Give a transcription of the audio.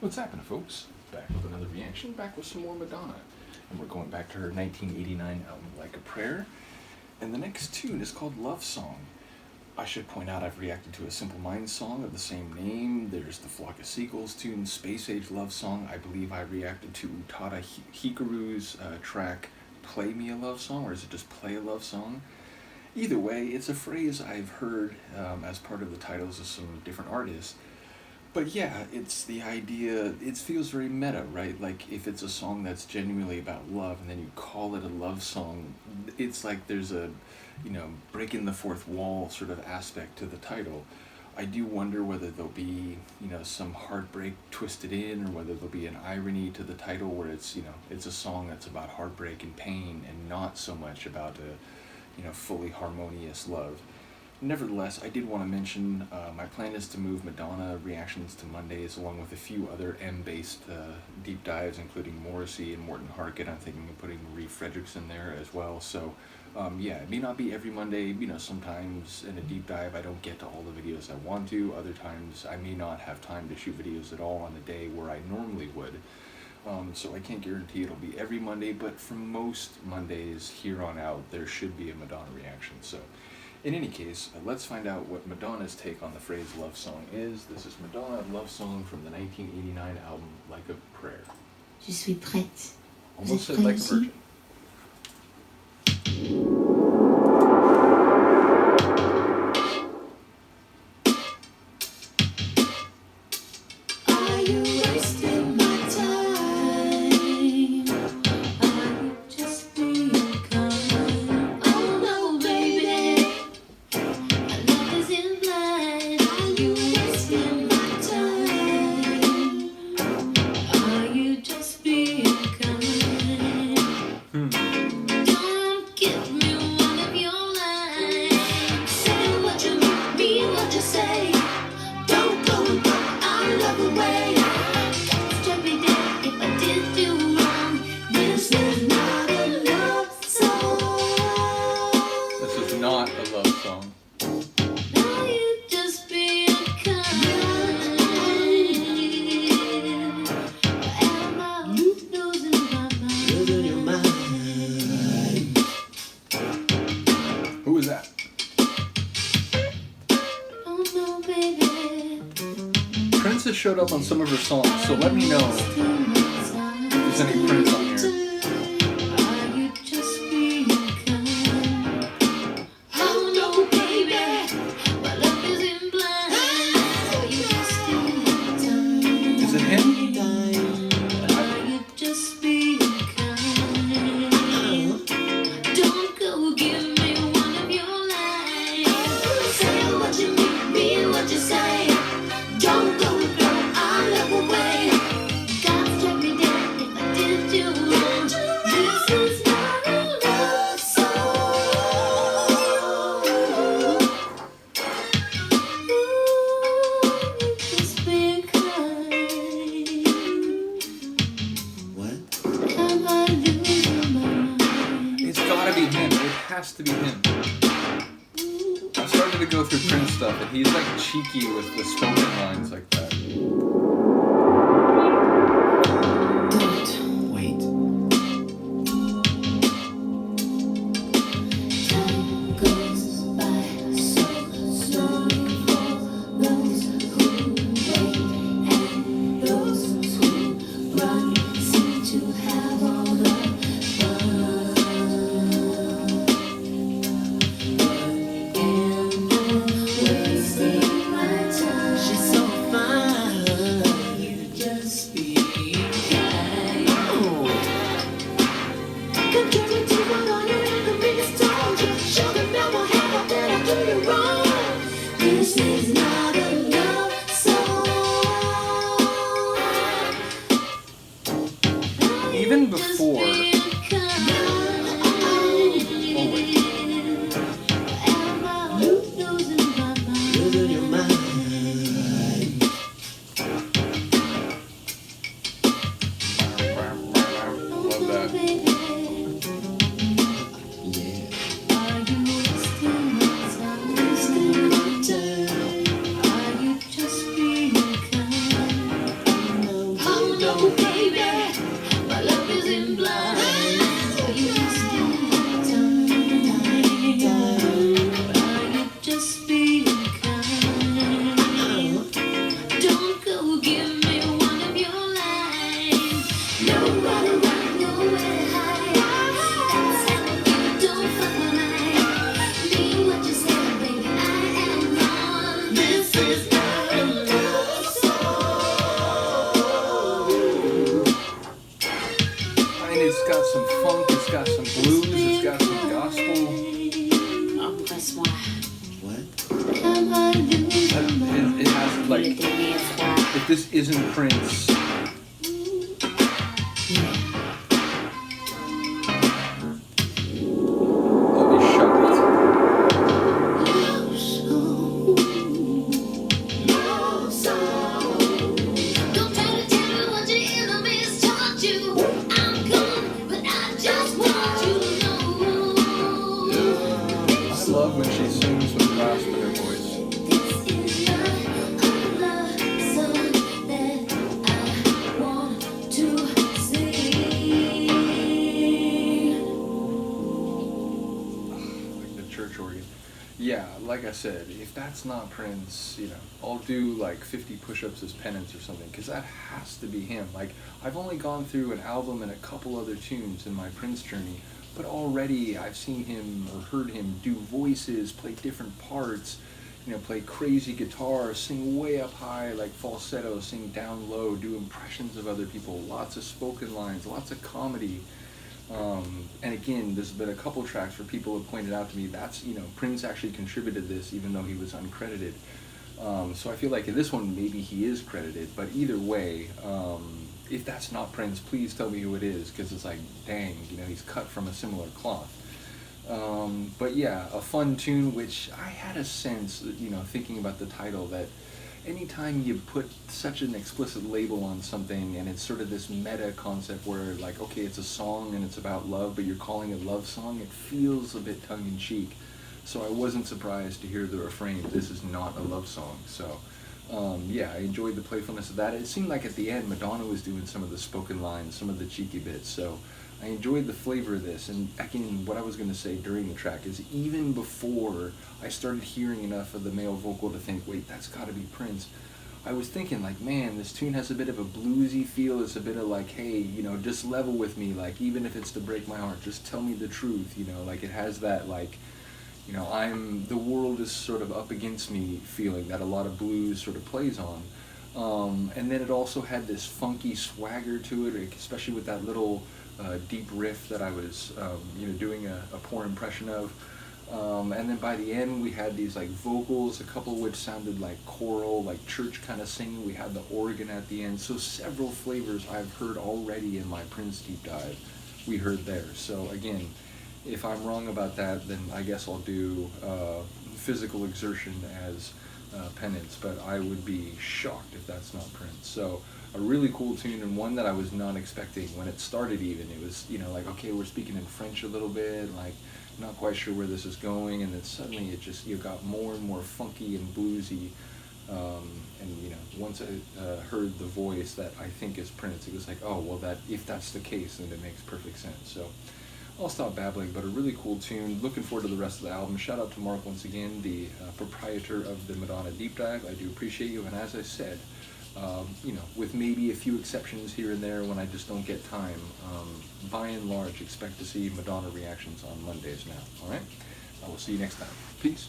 What's happening, folks? Back with another reaction, back with some more Madonna. And we're going back to her 1989 album, Like a Prayer. And the next tune is called Love Song. I should point out I've reacted to a Simple Minds song of the same name. There's the Flock of Seagulls tune, Space Age Love Song. I believe I reacted to Utada Hikaru's track, Play Me a Love Song, or is it just Play a Love Song? Either way, it's a phrase I've heard as part of the titles of some different artists. But yeah, it's the idea, it feels very meta, right? Like if it's a song that's genuinely about love and then you call it a love song, it's like there's a, breaking the fourth wall sort of aspect to the title. I do wonder whether there'll be, some heartbreak twisted in, or whether there'll be an irony to the title where it's, it's a song that's about heartbreak and pain and not so much about a, fully harmonious love. Nevertheless, I did want to mention my plan is to move Madonna reactions to Mondays along with a few other M-based deep dives, including Morrissey and Morton Harkett. I'm thinking of putting Marie Fredericks in there as well. So yeah, it may not be every Monday. Sometimes in a deep dive I don't get to all the videos I want to. Other times I may not have time to shoot videos at all on the day where I normally would. So I can't guarantee it'll be every Monday, but for most Mondays here on out, there should be a Madonna reaction. So in any case, let's find out what Madonna's take on the phrase love song is. This is Madonna Love Song from the 1989 album Like a Prayer. Je suis prête. Almost said like a virgin. Not a love song. Who is that? Prince has showed up on some of her songs, so let me know if there's any Prince on here. Has to be him. I started to go through Prince stuff, and he's like cheeky with the spoken lines like that. Don't wait. Time goes by so slowly for those who wait, and those who run seem to have all the fun. Even before, know, baby, my love isn't blind. You must be done, but are you just being kind? Don't go give me one of your lines. Nobody run, nowhere to hide. That's how you don't fuck my mind. Mean what you say, baby, I am wrong. This is not a love song. And it's got some funk, it's got some blues, it's got some gospel. Oh, that's why. What? Am I losing my It has like, mind? if this isn't Prince, I'll be shocked. Love song, love song. Don't try to tell me what your enemies taught you. I'm gone, but I just want you to know. I love when she sings with rasp in her voice. This is not a love song that I want to sing. Like the church organ. Yeah, like I said, if that's not Prince, I'll do like 50 push-ups as penance or something, because that has to be him. Like, I've only gone through an album and a couple other tunes in my Prince journey, but already I've seen him or heard him do voices, play different parts, play crazy guitar, sing way up high like falsetto, sing down low, do impressions of other people, lots of spoken lines, lots of comedy. And again, there's been a couple tracks where people have pointed out to me that's, Prince actually contributed this even though he was uncredited. So I feel like in this one maybe he is credited, but either way, if that's not Prince, please tell me who it is, because it's like, dang, he's cut from a similar cloth. But yeah, a fun tune, which I had a sense, thinking about the title, that anytime you put such an explicit label on something and it's sort of this meta concept where, like, okay, it's a song and it's about love, but you're calling it love song, it feels a bit tongue-in-cheek. So I wasn't surprised to hear the refrain, this is not a love song. So yeah, I enjoyed the playfulness of that. It seemed like at the end Madonna was doing some of the spoken lines, some of the cheeky bits, so I enjoyed the flavor of this. And again, what I was going to say during the track is, even before I started hearing enough of the male vocal to think, wait, that's got to be Prince, I was thinking, like, man, this tune has a bit of a bluesy feel. It's a bit of like, hey, just level with me, like, even if it's to break my heart, just tell me the truth, like, it has that, like, the world is sort of up against me feeling that a lot of blues sort of plays on. And then it also had this funky swagger to it, especially with that little deep riff that I was, doing a poor impression of. And then by the end we had these like vocals, a couple which sounded like choral, like church kind of singing. We had the organ at the end. So several flavors I've heard already in my Prince deep dive we heard there. So again, if I'm wrong about that, then I guess I'll do physical exertion as penance, but I would be shocked if that's not Prince. So a really cool tune, and one that I was not expecting when it started even. It was, like, okay, we're speaking in French a little bit, like, not quite sure where this is going, and then suddenly it just, got more and more funky and bluesy. And once I heard the voice that I think is Prince, it was like, oh, well, if that's the case, then it makes perfect sense. So I'll stop babbling, but a really cool tune. Looking forward to the rest of the album. Shout out to Mark once again, the proprietor of the Madonna Deep Dive. I do appreciate you, and as I said, with maybe a few exceptions here and there when I just don't get time, by and large, expect to see Madonna reactions on Mondays now. All right? I will see you next time. Peace.